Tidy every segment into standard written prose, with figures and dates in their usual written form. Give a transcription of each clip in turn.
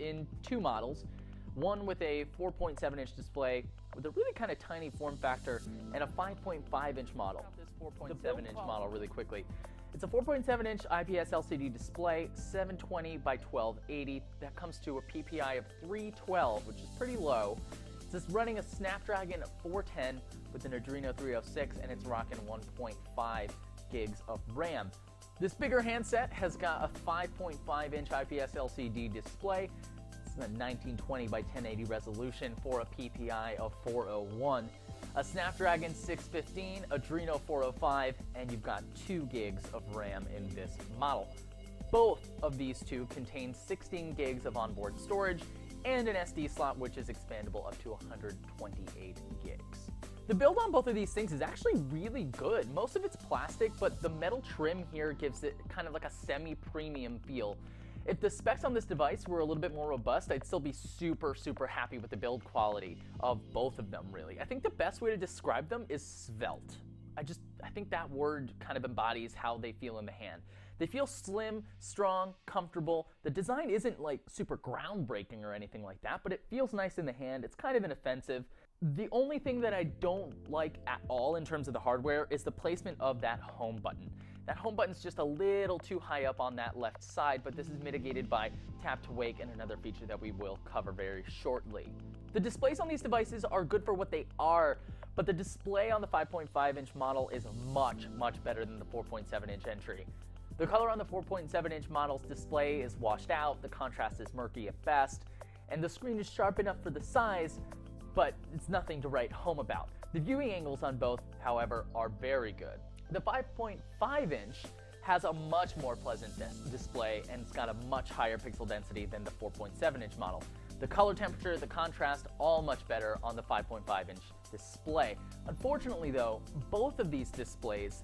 in two models. One with a 4.7-inch display with a really kind of tiny form factor and a 5.5-inch model. This 4.7-inch model really quickly. It's a 4.7-inch IPS LCD display, 720 by 1280. That comes to a PPI of 312, which is pretty low. It's running a Snapdragon 410 with an Adreno 306, and it's rocking 1.5 gigs of RAM. This bigger handset has got a 5.5-inch IPS LCD display. It's a 1920 by 1080 resolution for a PPI of 401. A Snapdragon 615, Adreno 405, and you've got 2 gigs of RAM in this model. Both of these two contain 16 gigs of onboard storage and an SD slot, which is expandable up to 128 gigs. The build on both of these things is actually really good. Most of it's plastic, but the metal trim here gives it kind of like a semi-premium feel. If the specs on this device were a little bit more robust, I'd still be super happy with the build quality of both of them, really. I think the best way to describe them is svelte. I think that word kind of embodies how they feel in the hand. They feel slim, strong, comfortable. The design isn't like super groundbreaking or anything like that, but it feels nice in the hand. It's kind of inoffensive. The only thing that I don't like at all in terms of the hardware is the placement of that home button. That home button's just a little too high up on that left side, but this is mitigated by tap to wake and another feature that we will cover very shortly. The displays on these devices are good for what they are, but the display on the 5.5-inch model is much better than the 4.7-inch entry. The color on the 4.7-inch model's display is washed out, the contrast is murky at best, and the screen is sharp enough for the size, but it's nothing to write home about. The viewing angles on both, however, are very good. The 5.5-inch has a much more pleasant display, and it's got a much higher pixel density than the 4.7-inch model. The color temperature, the contrast, all much better on the 5.5-inch display. Unfortunately though, both of these displays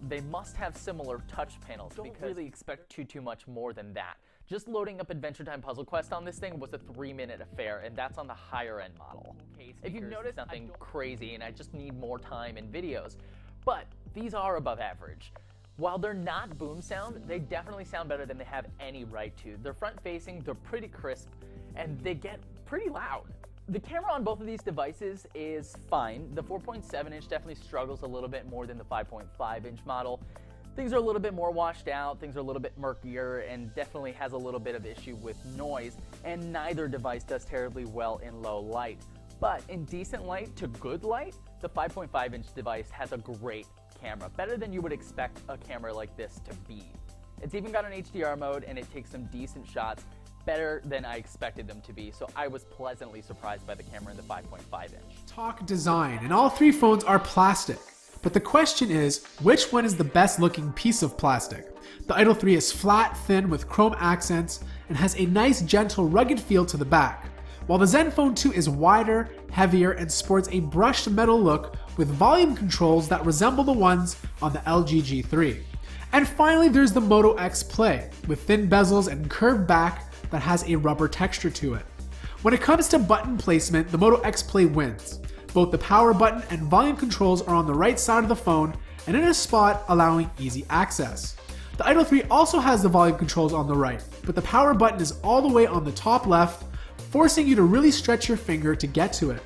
they must have similar touch panels. Don't really expect too much more than that. Just loading up Adventure Time Puzzle Quest on this thing was a 3-minute affair, and that's on the higher end model. If you've noticed, nothing crazy, and I just need more time in videos. But these are above average. While they're not boom sound, they definitely sound better than they have any right to. They're front facing, they're pretty crisp, and they get pretty loud. The camera on both of these devices is fine. The 4.7-inch definitely struggles a little bit more than the 5.5-inch model. Things are a little bit more washed out, things are a little bit murkier, and definitely has a little bit of issue with noise, and neither device does terribly well in low light. But in decent light to good light, the 5.5-inch device has a great camera, better than you would expect a camera like this to be. It's even got an HDR mode, and it takes some decent shots, better than I expected them to be, so I was pleasantly surprised by the camera in the 5.5-inch. Talk design, and all three phones are plastic. But the question is, which one is the best looking piece of plastic? The Idol 3 is flat, thin, with chrome accents, and has a nice, gentle, rugged feel to the back, while the Zenfone 2 is wider, heavier, and sports a brushed metal look with volume controls that resemble the ones on the LG G3. And finally, there's the Moto X Play, with thin bezels and curved back that has a rubber texture to it. When it comes to button placement, the Moto X Play wins. Both the power button and volume controls are on the right side of the phone and in a spot allowing easy access. The Idol 3 also has the volume controls on the right, but the power button is all the way on the top left, forcing you to really stretch your finger to get to it.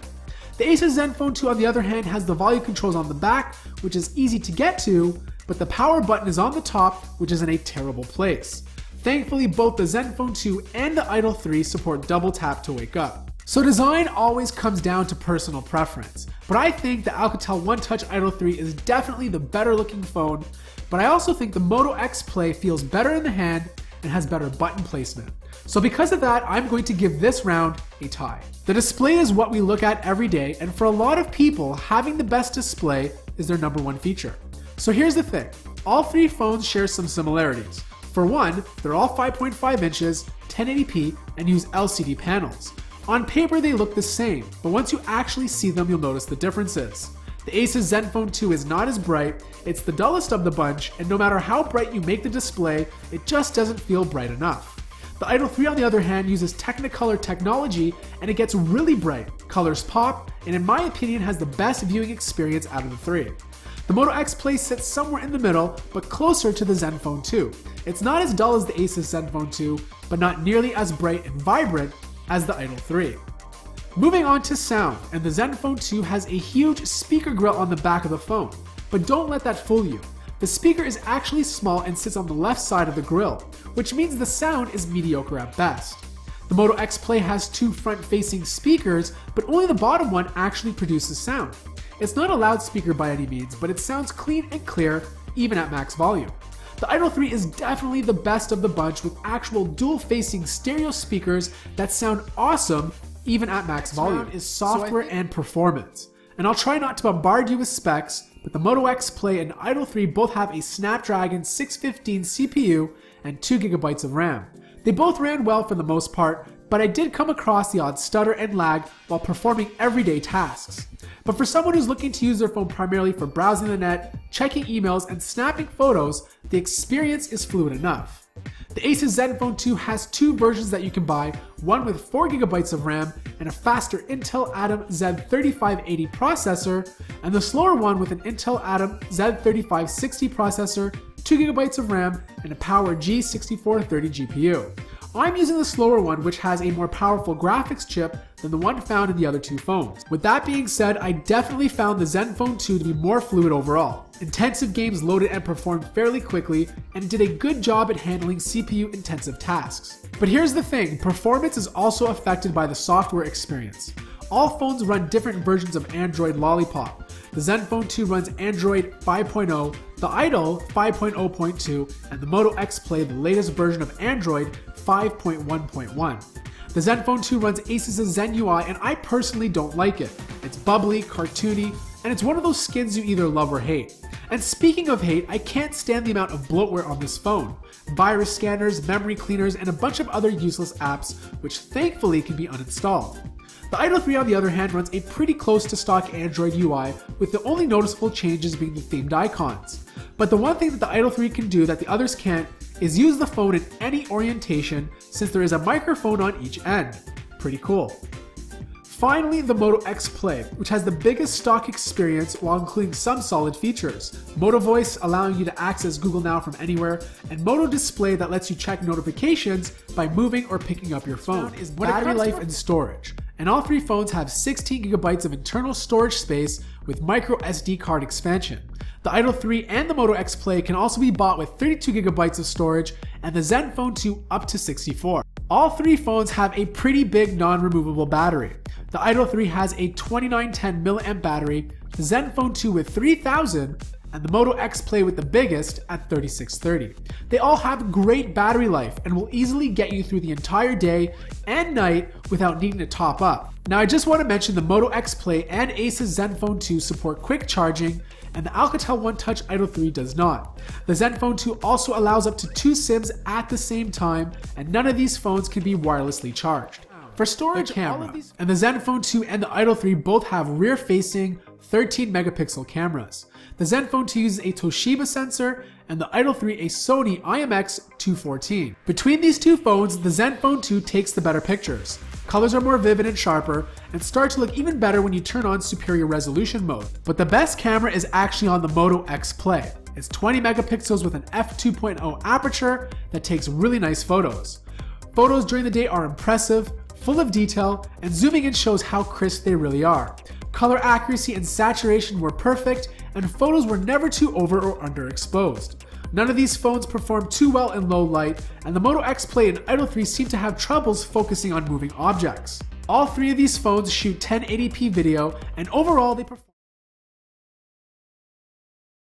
The Asus Zenfone 2 on the other hand has the volume controls on the back, which is easy to get to, but the power button is on the top, which is in a terrible place. Thankfully, both the Zenfone 2 and the Idol 3 support double tap to wake up. So design always comes down to personal preference, but I think the Alcatel OneTouch Idol 3 is definitely the better looking phone, but I also think the Moto X Play feels better in the hand and has better button placement. So because of that, I'm going to give this round a tie. The display is what we look at every day, and for a lot of people, having the best display is their #1 feature. So here's the thing, all three phones share some similarities. For one, they're all 5.5 inches, 1080p, and use LCD panels. On paper they look the same, but once you actually see them, you'll notice the differences. The Asus Zenfone 2 is not as bright, it's the dullest of the bunch, and no matter how bright you make the display, it just doesn't feel bright enough. The Idol 3 on the other hand uses Technicolor technology, and it gets really bright, colors pop, and in my opinion has the best viewing experience out of the three. The Moto X Play sits somewhere in the middle, but closer to the Zenfone 2. It's not as dull as the Asus Zenfone 2, but not nearly as bright and vibrant as the Idol 3. Moving on to sound, and the Zenfone 2 has a huge speaker grill on the back of the phone. But don't let that fool you. The speaker is actually small and sits on the left side of the grill, which means the sound is mediocre at best. The Moto X Play has two front-facing speakers, but only the bottom one actually produces sound. It's not a loudspeaker by any means, but it sounds clean and clear, even at max volume. The Idol 3 is definitely the best of the bunch with actual dual-facing stereo speakers that sound awesome, even at max volume. Is software and performance. And I'll try not to bombard you with specs, but the Moto X Play and Idol 3 both have a Snapdragon 615 CPU and 2GB of RAM. They both ran well for the most part, but I did come across the odd stutter and lag while performing everyday tasks. But for someone who's looking to use their phone primarily for browsing the net, checking emails, and snapping photos, the experience is fluid enough. The Asus Zenfone 2 has two versions that you can buy, one with 4GB of RAM and a faster Intel Atom Z3580 processor, and the slower one with an Intel Atom Z3560 processor, 2GB of RAM, and a Power G6430 GPU. I'm using the slower one, which has a more powerful graphics chip than the one found in the other two phones. With that being said, I definitely found the Zenfone 2 to be more fluid overall. Intensive games loaded and performed fairly quickly, and it did a good job at handling CPU-intensive tasks. But here's the thing, performance is also affected by the software experience. All phones run different versions of Android Lollipop. The Zenfone 2 runs Android 5.0, the Idol 5.0.2, and the Moto X Play the latest version of Android 5.1.1. The Zenfone 2 runs Asus' Zen UI, and I personally don't like it. It's bubbly, cartoony, and it's one of those skins you either love or hate. And speaking of hate, I can't stand the amount of bloatware on this phone. Virus scanners, memory cleaners, and a bunch of other useless apps, which thankfully can be uninstalled. The Idol 3 on the other hand runs a pretty close to stock Android UI, with the only noticeable changes being the themed icons. But the one thing that the Idol 3 can do that the others can't is use the phone in any orientation, since there is a microphone on each end. Pretty cool. Finally, the Moto X Play, which has the biggest stock experience while including some solid features. Moto Voice allowing you to access Google Now from anywhere, and Moto Display that lets you check notifications by moving or picking up your phone. Is battery life and storage. And all three phones have 16GB of internal storage space with micro SD card expansion. The Idol 3 and the Moto X Play can also be bought with 32GB of storage, and the Zenfone 2 up to 64. All three phones have a pretty big non-removable battery. The Idol 3 has a 2910 mAh battery, the Zenfone 2 with 3000, and the Moto X Play with the biggest at 3630. They all have great battery life and will easily get you through the entire day and night without needing to top up. Now I just want to mention the Moto X Play and Asus Zenfone 2 support quick charging, and the Alcatel OneTouch Idol 3 does not. The Zenfone 2 also allows up to 2 SIMs at the same time, and none of these phones can be wirelessly charged. For storage, camera, and the Zenfone 2 and the Idol 3 both have rear-facing 13-megapixel cameras. The Zenfone 2 uses a Toshiba sensor, and the Idol 3 a Sony IMX214. Between these two phones, the Zenfone 2 takes the better pictures. Colors are more vivid and sharper, and start to look even better when you turn on superior resolution mode. But the best camera is actually on the Moto X Play. It's 20 megapixels with an f2.0 aperture that takes really nice photos. Photos during the day are impressive, full of detail, and zooming in shows how crisp they really are. Color accuracy and saturation were perfect, and photos were never too over or underexposed. None of these phones perform too well in low light, and the Moto X Play and Idol 3 seem to have troubles focusing on moving objects. All three of these phones shoot 1080p video, and overall they perform